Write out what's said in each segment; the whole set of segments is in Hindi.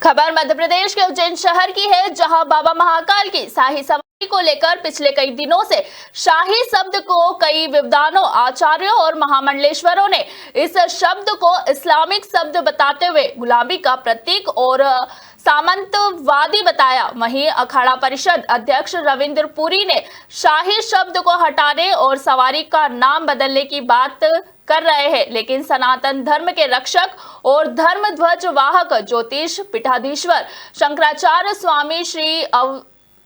खबर मध्य प्रदेश के उज्जैन शहर की है, जहां बाबा महाकाल की शाही सवारी को लेकर पिछले कई दिनों से शाही शब्द को कई विद्वानों, आचार्यों और महामंडलेश्वरों ने इस शब्द को इस्लामिक शब्द बताते हुए गुलामी का प्रतीक और सामंतवादी बताया। वहीं अखाड़ा परिषद अध्यक्ष रविंद्र पुरी ने शाही शब्द को हटाने और सवारी का नाम बदलने की बात कर रहे हैं, लेकिन सनातन धर्म के रक्षक और धर्म ध्वज वाहक ज्योतिष पीठाधीश्वर शंकराचार्य स्वामी श्री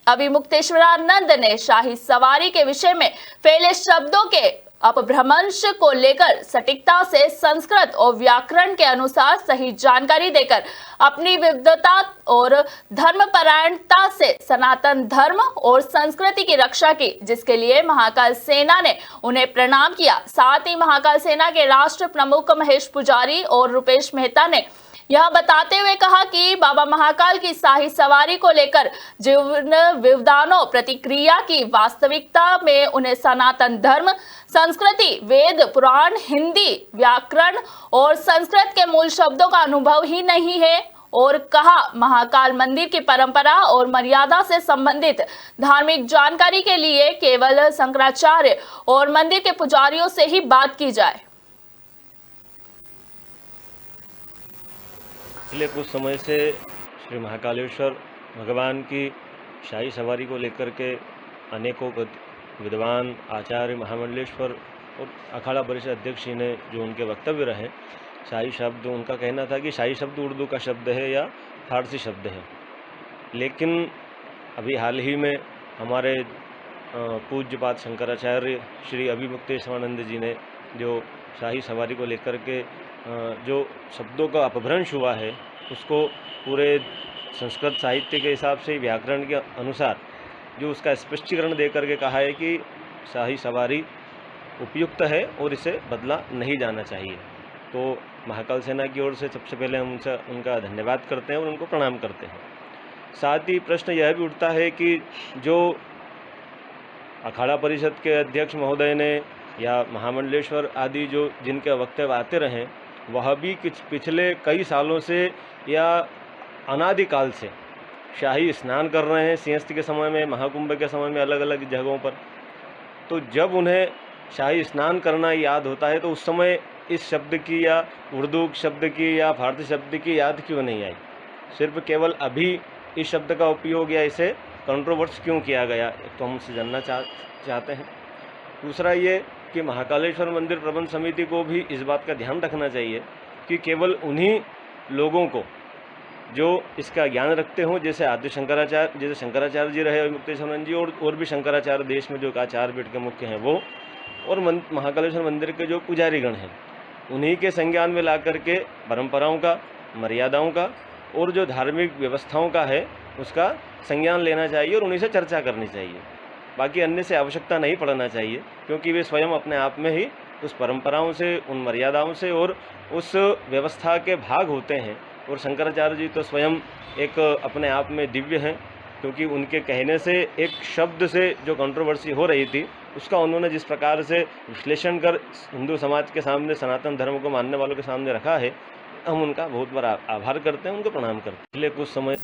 अविमुक्तेश्वरानंद ने शाही सवारी के विषय में फैले शब्दों के अपभ्रंश को लेकर सटीकता से संस्कृत और व्याकरण के अनुसार सही जानकारी देकर अपनी विविधता और धर्मपरायणता से सनातन धर्म और संस्कृति की रक्षा की, जिसके लिए महाकाल सेना ने उन्हें प्रणाम किया। साथ ही महाकाल सेना के राष्ट्र प्रमुख महेश पुजारी और रुपेश मेहता ने यह बताते हुए कहा कि बाबा महाकाल की शाही सवारी को लेकर जीवन विद्वानों प्रतिक्रिया की वास्तविकता में उन्हें सनातन धर्म, संस्कृति, वेद, पुराण, हिंदी, व्याकरण और संस्कृत के मूल शब्दों का अनुभव ही नहीं है और कहा महाकाल मंदिर की परंपरा और मर्यादा से संबंधित धार्मिक जानकारी के लिए केवल शंकराचार्य और मंदिर के पुजारियों से ही बात की जाए। पिछले कुछ समय से श्री महाकालेश्वर भगवान की शाही सवारी को लेकर के अनेकों विद्वान, आचार्य, महामंडलेश्वर और अखाड़ा परिषद अध्यक्ष जी ने जो उनके वक्तव्य रहे, शाही शब्द, उनका कहना था कि शाही शब्द उर्दू का शब्द है या फारसी शब्द है। लेकिन अभी हाल ही में हमारे पूज्यपाद शंकराचार्य श्री अविमुक्तेश्वरानंद जी ने जो शाही सवारी को लेकर के जो शब्दों का अपभ्रंश हुआ है, उसको पूरे संस्कृत साहित्य के हिसाब से, व्याकरण के अनुसार जो उसका स्पष्टीकरण दे करके कहा है कि शाही सवारी उपयुक्त है और इसे बदला नहीं जाना चाहिए। तो महाकाल सेना की ओर से सबसे पहले हम उनका धन्यवाद करते हैं और उनको प्रणाम करते हैं। साथ ही प्रश्न यह भी उठता है कि जो अखाड़ा परिषद के अध्यक्ष महोदय ने या महामंडलेश्वर आदि जो जिनके वक्तव्य आते रहें, वह भी कुछ पिछले कई सालों से या अनादिकाल से शाही स्नान कर रहे हैं, सिंहस्थ के समय में, महाकुंभ के समय में, अलग अलग जगहों पर। तो जब उन्हें शाही स्नान करना याद होता है तो उस समय इस शब्द की या उर्दू शब्द की या फारसी शब्द की याद क्यों नहीं आई? सिर्फ केवल अभी इस शब्द का उपयोग या इसे कंट्रोवर्स क्यों किया गया, तो हम उससे जानना चाहते हैं। दूसरा ये कि महाकालेश्वर मंदिर प्रबंध समिति को भी इस बात का ध्यान रखना चाहिए कि केवल उन्हीं लोगों को जो इसका ज्ञान रखते हों, जैसे आदि शंकराचार्य, जैसे शंकराचार्य जी रहे, मुक्तेश्वरानंद जी और भी शंकराचार्य देश में जो आचार्य पीठ के मुख्य हैं वो, और महाकालेश्वर मंदिर के जो पुजारीगण हैं, उन्हीं के संज्ञान में ला करके परंपराओं का, मर्यादाओं का और जो धार्मिक व्यवस्थाओं का है उसका संज्ञान लेना चाहिए और उन्हीं से चर्चा करनी चाहिए। बाकी अन्य से आवश्यकता नहीं पड़ना चाहिए, क्योंकि वे स्वयं अपने आप में ही उस परंपराओं से, उन मर्यादाओं से और उस व्यवस्था के भाग होते हैं। और शंकराचार्य जी तो स्वयं एक अपने आप में दिव्य हैं, क्योंकि उनके कहने से एक शब्द से जो कंट्रोवर्सी हो रही थी उसका उन्होंने जिस प्रकार से विश्लेषण कर हिंदू समाज के सामने, सनातन धर्म को मानने वालों के सामने रखा है, हम उनका बहुत बड़ा आभार करते हैं, उनको प्रणाम करते हैं। पिछले कुछ समय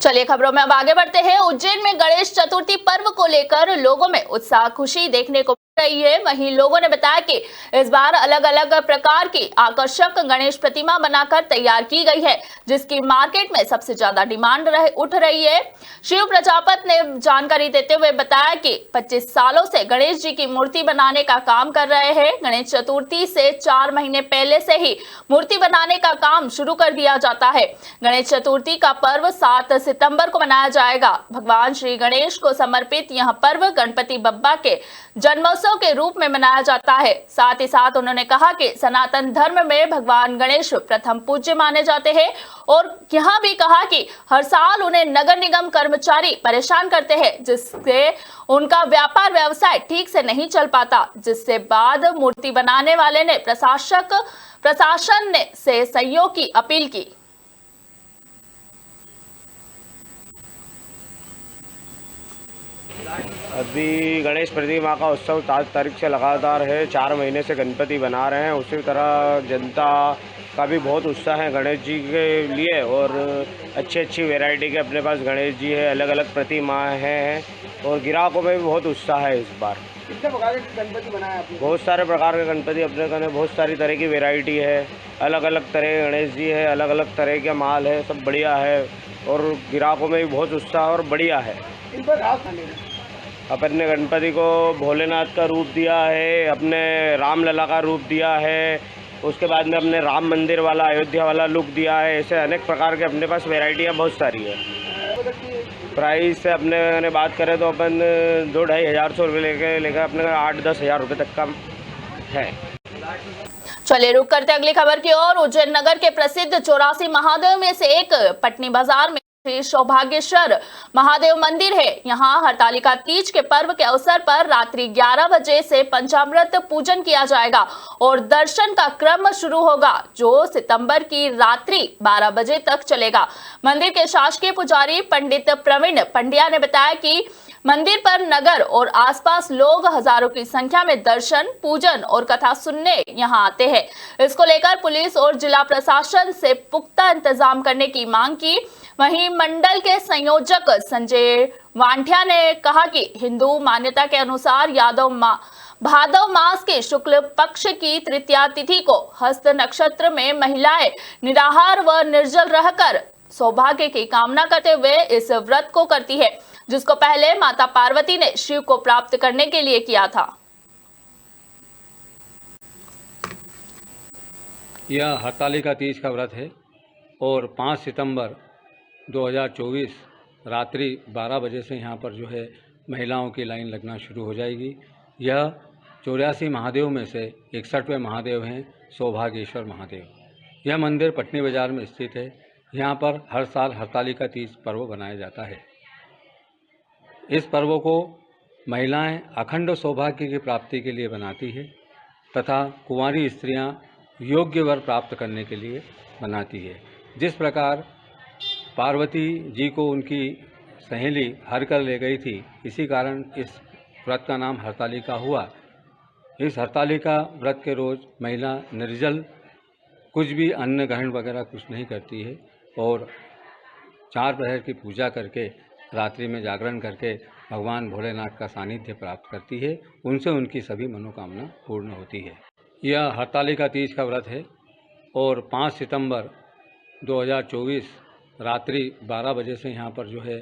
चलिए खबरों में अब आगे बढ़ते हैं। उज्जैन में गणेश चतुर्थी पर्व को लेकर लोगों में उत्साह, खुशी देखने को मिल रही है। वहीं लोगों ने बताया कि इस बार अलग अलग प्रकार की आकर्षक गणेश प्रतिमा बनाकर तैयार की गई है, जिसकी मार्केट में सबसे ज्यादा डिमांड उठ रही है। शिव प्रजापत ने जानकारी देते हुए बताया कि 25 सालों से गणेश जी की मूर्ति बनाने का काम कर रहे हैं। गणेश चतुर्थी से 4 महीने पहले से ही मूर्ति बनाने का काम शुरू कर दिया जाता है। गणेश चतुर्थी का पर्व 7 सितंबर को मनाया जाएगा। भगवान श्री गणेश को समर्पित यह पर्व गणपति बप्पा के जन्मोत्सव के रूप में मनाया जाता है। साथ ही साथ उन्होंने कहा कि सनातन धर्म में भगवान गणेश प्रथम पूज्य माने जाते हैं और यह भी कहा कि हर साल उन्हें नगर निगम कर्मचारी परेशान करते हैं, जिससे उनका व्यापार व्यवसाय ठीक से नहीं चल पाता, जिससे बाद मूर्ति बनाने वाले ने प्रशासन से सहयोग की अपील की। अभी गणेश प्रतिमा का उत्सव 7 तारीख से लगातार है। 4 महीने से गणपति बना रहे हैं। उसी तरह जनता का भी बहुत उत्साह है गणेश जी के लिए। और अच्छी अच्छी वैरायटी के अपने पास गणेश जी है, अलग अलग प्रतिमा हैं और ग्राहकों में भी बहुत उत्साह है इस बार। कितने प्रकार के गणपति बनाए आपने? बहुत सारे प्रकार के गणपति अपने कने, बहुत सारी तरह की वैरायटी है, अलग अलग तरह के गणेश जी है, अलग अलग तरह के माल है, सब बढ़िया है और ग्राहकों में भी बहुत उत्साह और बढ़िया है। इन पर खास ध्यान देना। अपन ने गणपति को भोलेनाथ का रूप दिया है, अपने रामलला का रूप दिया है, उसके बाद में अपने राम मंदिर वाला अयोध्या वाला लुक दिया है। ऐसे अनेक प्रकार के अपने पास वैरायटियाँ बहुत सारी है। प्राइस से अपने बात करें तो अपन 2-2,500 रुपये लेकर अपने 8-10 हज़ार रुपये तक का है। चलिए रुक करते अगली खबर की ओर। उज्जैन नगर के प्रसिद्ध 84 महादेव में से एक पटनी बाजार में श्री सौभाग्येश्वर महादेव मंदिर है। यहाँ हरतालिका तीज के पर्व के अवसर पर रात्रि 11 बजे से पंचामृत पूजन किया जाएगा और दर्शन का क्रम शुरू होगा, जो सितंबर की रात्रि 12 बजे तक चलेगा। मंदिर के शासकीय पुजारी पंडित प्रवीण पंड्या ने बताया कि मंदिर पर नगर और आसपास लोग हजारों की संख्या में दर्शन, पूजन और कथा सुनने यहां आते हैं। इसको लेकर पुलिस और जिला प्रशासन से पुख्ता इंतजाम करने की मांग की। वहीं मंडल के संयोजक संजय वांठिया ने कहा कि हिंदू मान्यता के अनुसार भादव मास के शुक्ल पक्ष की तृतीया तिथि को हस्त नक्षत्र में महिलाएं निराहार व निर्जल रहकर सौभाग्य की कामना करते हुए इस व्रत को करती है, जिसको पहले माता पार्वती ने शिव को प्राप्त करने के लिए किया था। यह हरतालिका तीज का व्रत है और 5 सितंबर 2024 रात्रि 12 बजे से यहाँ पर जो है महिलाओं की लाइन लगना शुरू हो जाएगी। यह 84 महादेव में से 61वें महादेव हैं सौभाग्येश्वर महादेव। यह मंदिर पटनी बाजार में स्थित है। यहाँ पर हर साल हरतालिका तीज पर्व बनाया जाता है। इस पर्व को महिलाएं अखंड सौभाग्य की प्राप्ति के लिए बनाती है तथा कुंवारी स्त्रियां योग्य वर प्राप्त करने के लिए बनाती है। जिस प्रकार पार्वती जी को उनकी सहेली हर कर ले गई थी, इसी कारण इस व्रत का नाम हरतालिका हुआ। इस हरतालिका व्रत के रोज़ महिला निर्जल कुछ भी अन्न ग्रहण वगैरह कुछ नहीं करती है और 4 प्रहर की पूजा करके रात्रि में जागरण करके भगवान भोलेनाथ का सानिध्य प्राप्त करती है। उनसे उनकी सभी मनोकामना पूर्ण होती है। यह हरतालिका तीज का व्रत है और 5 सितंबर 2024 रात्रि 12 बजे से यहाँ पर जो है